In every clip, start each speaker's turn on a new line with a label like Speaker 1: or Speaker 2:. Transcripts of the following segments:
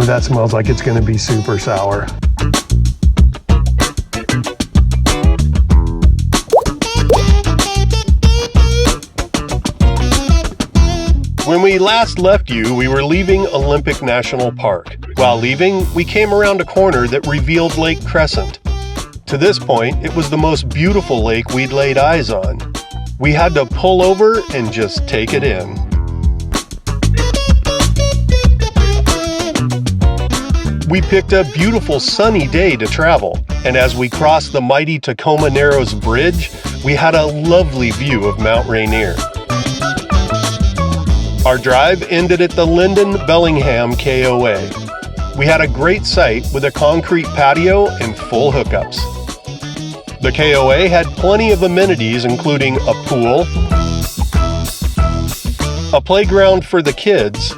Speaker 1: that smells like it's gonna be super sour. When we last left you, we were leaving Olympic National Park. While leaving, we came around a corner that revealed Lake Crescent. To this point, it was the most beautiful lake we'd laid eyes on. We had to pull over and just take it in. We picked a beautiful sunny day to travel, and as we crossed the mighty Tacoma Narrows Bridge, we had a lovely view of Mount Rainier. Our drive ended at the Lynden Bellingham KOA. We had a great site with a concrete patio and full hookups. The KOA had plenty of amenities, including a pool, a playground for the kids,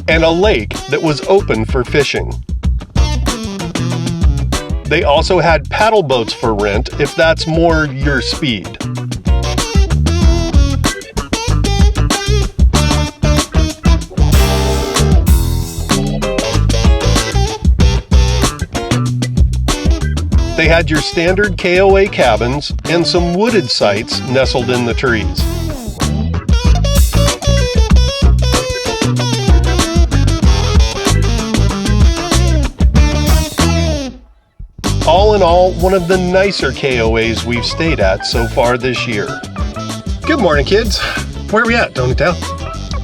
Speaker 1: and a lake that was open for fishing. They also had paddle boats for rent if that's more your speed. They had your standard KOA cabins and some wooded sites nestled in the trees. All in all, one of the nicer KOAs we've stayed at so far this year. Good morning, kids. Where are we at, Donita?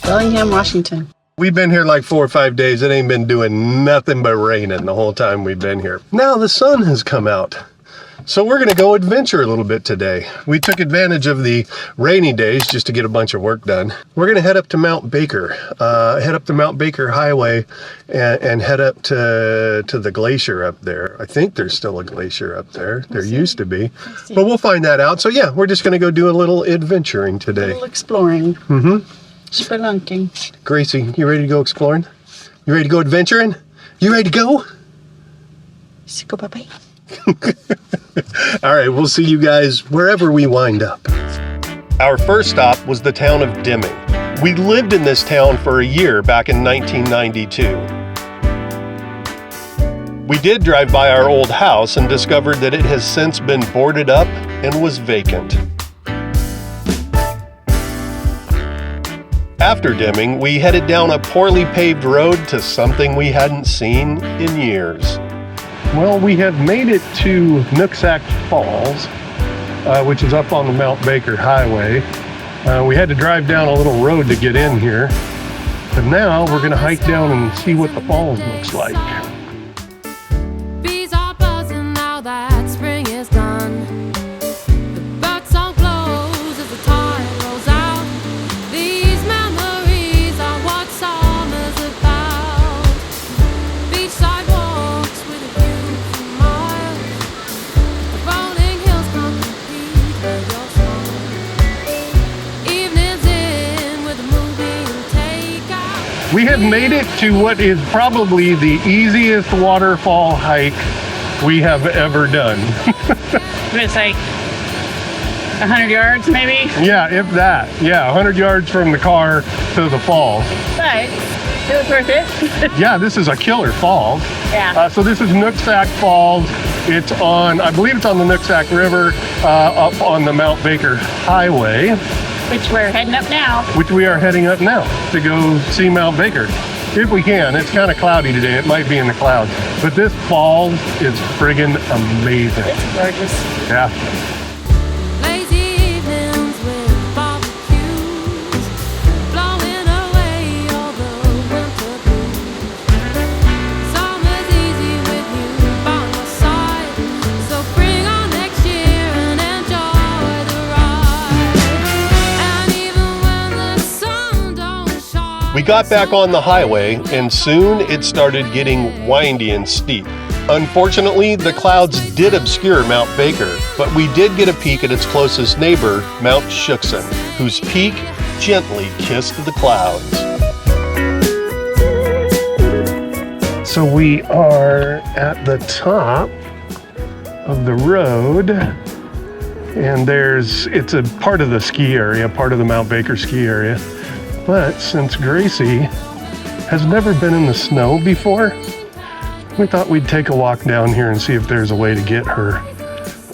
Speaker 2: Bellingham, Washington.
Speaker 1: We've been here like 4 or 5 days. It ain't been doing nothing but raining the whole time we've been here. Now the sun has come out. So we're gonna go adventure a little bit today. We took advantage of the rainy days just to get a bunch of work done. We're gonna head up to Mount Baker, head up the Mount Baker Highway and head up to the glacier up there. I think there's still a glacier up there. There used to be, but we'll find that out. So yeah, we're just gonna go do a little adventuring today.
Speaker 2: A little exploring.
Speaker 1: Mm-hmm.
Speaker 2: Spelunking.
Speaker 1: Gracie, you ready to go exploring? You ready to go adventuring? You ready to go?
Speaker 2: Go, bye-bye.
Speaker 1: All right, we'll see you guys wherever we wind up. Our first stop was the town of Deming. We lived in this town for a year back in 1992. We did drive by our old house and discovered that it has since been boarded up and was vacant. After Deming, we headed down a poorly paved road to something we hadn't seen in years. Well, we have made it to Nooksack Falls, which is up on the Mount Baker Highway. We had to drive down a little road to get in here, but now we're going to hike down and see what the falls looks like.
Speaker 3: Bees are buzzing now that spring is done. The bird song glows as the tide rolls out. These memories are what summer's about. Beachside walks with a view for miles. The rolling hills come compete with your song. Evenings in with a movie and takeout.
Speaker 1: We have made it to what is probably the easiest waterfall hike we have ever done.
Speaker 2: It's like 100 yards, maybe?
Speaker 1: Yeah, if that. Yeah, 100 yards from the car to the falls.
Speaker 2: But it was worth it.
Speaker 1: Yeah, this is a killer falls.
Speaker 2: Yeah.
Speaker 1: So this is Nooksack Falls. It's on, I believe it's on the Nooksack River, up on the Mount Baker Highway,
Speaker 2: Which we're heading up now.
Speaker 1: which we are heading up now to go see Mount Baker. If we can. It's kind of cloudy today. It might be in the clouds. But this falls is friggin' amazing.
Speaker 2: It's gorgeous.
Speaker 1: Yeah.
Speaker 3: Lazy evenings with barbecues, blowing away all the winter blues. Summer's easy with you by my side, so bring on next year and enjoy the ride. And even when the sun don't shine.
Speaker 1: We got back on the highway, and soon it started getting windy and steep. Unfortunately, the clouds did obscure Mount Baker, but we did get a peek at its closest neighbor, Mount Shuksan, whose peak gently kissed the clouds. So we are at the top of the road, and it's a part of the ski area, part of the Mount Baker ski area. But since Gracie has never been in the snow before, we thought we'd take a walk down here and see if there's a way to get her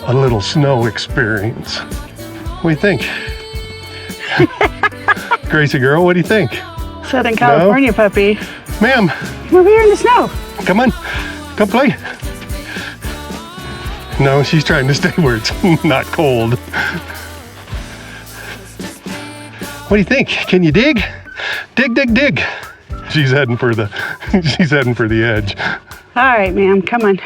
Speaker 1: a little snow experience. What do you think? Gracie girl, what do you think?
Speaker 2: Southern California puppy.
Speaker 1: Ma'am,
Speaker 2: We're here in the snow.
Speaker 1: come on, come play. No, she's trying to stay where it's not cold. What do you think? Can you dig? Dig, dig, dig. She's heading for the edge.
Speaker 2: All right, ma'am, come on.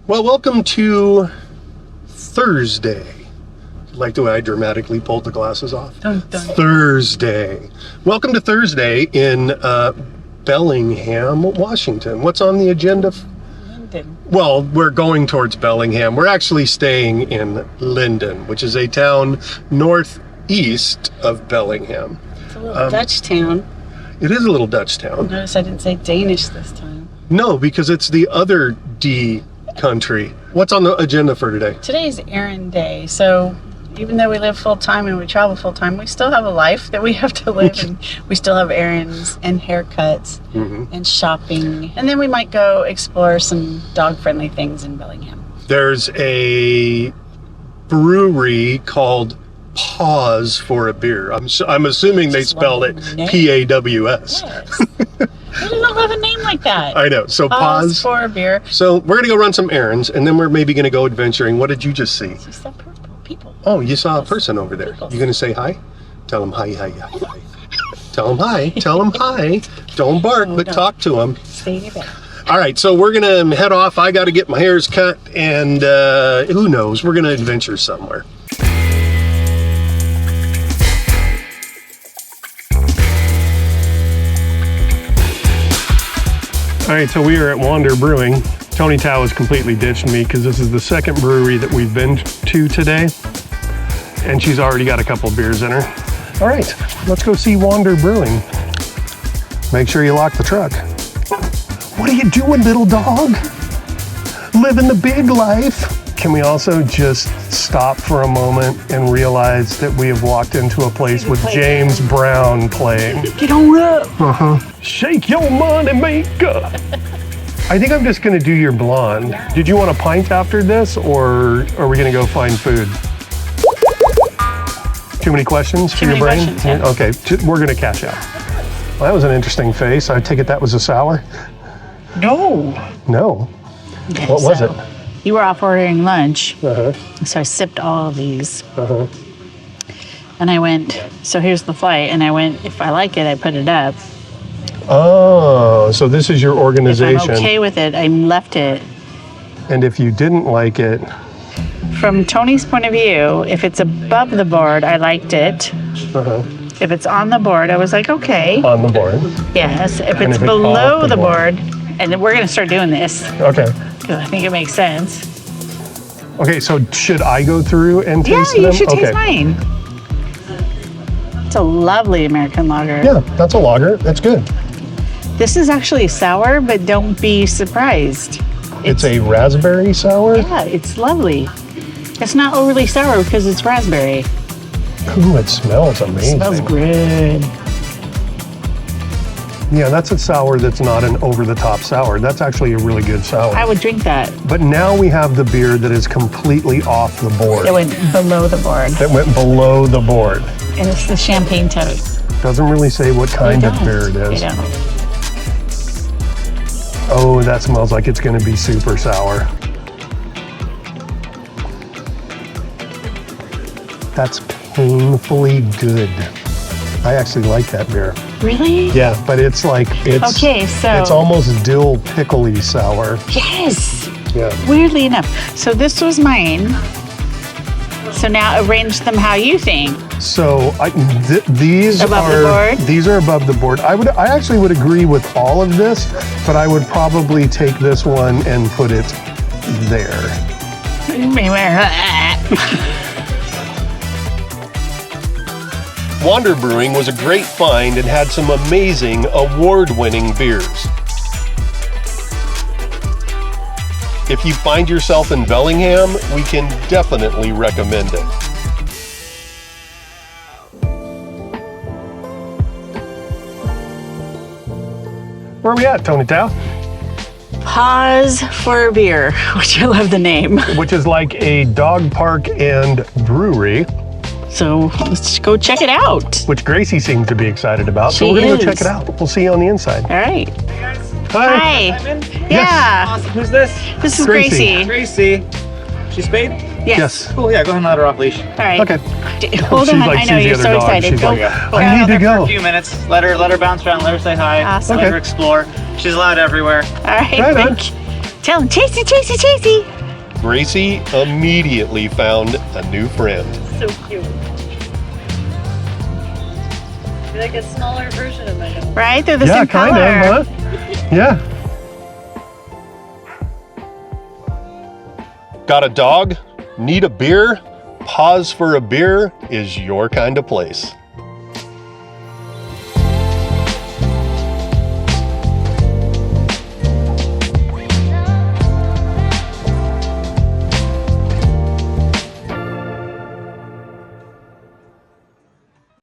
Speaker 1: Well, welcome to Thursday. Like the way I dramatically pulled the glasses off.
Speaker 2: Dun, dun.
Speaker 1: Thursday. Welcome to Thursday in Bellingham, Washington. What's on the agenda?
Speaker 2: Lynden.
Speaker 1: Well, we're going towards Bellingham. We're actually staying in Lynden, which is a town northeast of Bellingham.
Speaker 2: It's a little Dutch town.
Speaker 1: It is a little Dutch town.
Speaker 2: Notice I didn't say Danish this time.
Speaker 1: No, because it's the other D country. What's on the agenda for today?
Speaker 2: Today's errand day, so even though we live full-time and we travel full-time, we still have a life that we have to live, and we still have errands and haircuts and shopping. And then we might go explore some dog-friendly things in Bellingham.
Speaker 1: There's a brewery called Paws For a beer. I'm assuming they spelled it P-A-W-S.
Speaker 2: Yes. We do not have a name like that.
Speaker 1: I know. So
Speaker 2: Paws For a beer.
Speaker 1: So we're gonna go run some errands, and then we're maybe gonna go adventuring. What did you just see?
Speaker 2: Just that people.
Speaker 1: Oh, you saw a person over there. You gonna say hi? Tell him hi, hi, hi, hi. Tell him hi. Tell him hi. Don't bark, but talk to him.
Speaker 2: Stay in your bed.
Speaker 1: All right, so we're gonna head off. I got to get my hairs cut, and who knows? We're gonna adventure somewhere. All right, so we are at Wander Brewing. Tony Tao has completely ditched me because this is the second brewery that we've been to today, and she's already got a couple beers in her. All right, let's go see Wander Brewing. Make sure you lock the truck. What are you doing, little dog? Living the big life. Can we also just stop for a moment and realize that we have walked into a place with James Brown playing?
Speaker 2: Get on up.
Speaker 1: Shake your money maker. I think I'm just gonna do your blonde. Did you want a pint after this, or are we gonna go find food? Too many questions for your brain?
Speaker 2: Questions, yeah.
Speaker 1: Okay, we're gonna cash out. Well, that was an interesting face. I take it that was a sour?
Speaker 2: No.
Speaker 1: No. What was it?
Speaker 2: You were off ordering lunch,
Speaker 1: Uh-huh.
Speaker 2: so I sipped all of these.
Speaker 1: Uh-huh.
Speaker 2: And I went, so here's the flight, and I went, if I like it, I put it up.
Speaker 1: Oh, so this is your
Speaker 2: If
Speaker 1: organization.
Speaker 2: I'm okay with it, I left it.
Speaker 1: And if you didn't like it,
Speaker 2: From Tony's point of view, if it's above the board, I liked it.
Speaker 1: uh-huh,
Speaker 2: If it's on the board, I was like, okay.
Speaker 1: on the board.
Speaker 2: Yes. If
Speaker 1: And
Speaker 2: it's
Speaker 1: if it's
Speaker 2: below
Speaker 1: off the
Speaker 2: the board, and then we're going to start doing this,
Speaker 1: Okay.
Speaker 2: because I think it makes sense.
Speaker 1: Okay, so should I go through and
Speaker 2: Yeah,
Speaker 1: taste them?
Speaker 2: you should
Speaker 1: Okay.
Speaker 2: taste mine. It's a lovely American lager.
Speaker 1: Yeah, that's a lager. That's good.
Speaker 2: This is actually sour, but don't be surprised.
Speaker 1: It's a raspberry sour?
Speaker 2: Yeah, it's lovely. It's not overly sour because it's raspberry.
Speaker 1: Ooh, it smells amazing.
Speaker 2: Smells good.
Speaker 1: Yeah, that's a sour that's not an over-the-top sour. That's actually a really good sour.
Speaker 2: I would drink that.
Speaker 1: But now we have the beer that is completely off the board.
Speaker 2: It went below the board.
Speaker 1: That went below the board.
Speaker 2: And it's the champagne toast.
Speaker 1: Doesn't really say what kind
Speaker 2: They
Speaker 1: of
Speaker 2: don't.
Speaker 1: beer it
Speaker 2: They
Speaker 1: is.
Speaker 2: don't.
Speaker 1: Oh, that smells like it's going to be super sour. That's painfully good. I actually like that beer.
Speaker 2: Really?
Speaker 1: Yeah, but it's like,
Speaker 2: Okay, so-
Speaker 1: it's almost dill pickly sour.
Speaker 2: Yes.
Speaker 1: Yeah.
Speaker 2: Weirdly enough. So this was mine. So now arrange them how you think.
Speaker 1: So these
Speaker 2: Above the board?
Speaker 1: These are above the board. I actually would agree with all of this, but I would probably take this one and put it there. Wander Brewing was a great find and had some amazing award-winning beers. If you find yourself in Bellingham, we can definitely recommend it. Where are we at, Tony Tao?
Speaker 2: Paws For Beer, which I love the name.
Speaker 1: Which is like a dog park and brewery,
Speaker 2: So let's go check it out.
Speaker 1: which Gracie seems to be excited about. So
Speaker 2: She
Speaker 1: we're gonna go
Speaker 2: is.
Speaker 1: check it out. We'll see you on the inside.
Speaker 2: All right.
Speaker 4: Hey guys,
Speaker 1: Hi.
Speaker 4: I'm in.
Speaker 2: Yeah.
Speaker 4: Awesome. Who's this?
Speaker 2: This is
Speaker 1: Gracie.
Speaker 2: Gracie.
Speaker 4: Gracie. She's spayed?
Speaker 1: Yes.
Speaker 4: Cool, yeah, go ahead and let her off leash.
Speaker 2: All right.
Speaker 1: Okay.
Speaker 2: Hold
Speaker 1: She's
Speaker 2: on.
Speaker 1: like
Speaker 2: I know
Speaker 1: sees the
Speaker 2: you're
Speaker 1: other
Speaker 2: so
Speaker 1: dog.
Speaker 2: excited.
Speaker 1: She's
Speaker 2: Go.
Speaker 1: like,
Speaker 2: Go.
Speaker 1: I need to
Speaker 4: For a
Speaker 1: go.
Speaker 4: few minutes. Let her bounce around, let her say hi.
Speaker 2: Awesome.
Speaker 4: Let
Speaker 1: Okay.
Speaker 4: her explore. She's allowed everywhere.
Speaker 2: All right.
Speaker 1: Right on.
Speaker 2: Thank you. Tell him, Chasey, Chasey, Chasey.
Speaker 1: Gracie immediately found a new friend.
Speaker 5: So cute. Be like a smaller version of my dog.
Speaker 2: Right? They're the
Speaker 1: Yeah,
Speaker 2: same color.
Speaker 1: kind of, huh? Yeah. Got a dog? Need a beer? Paws for a Beer is your kind of place.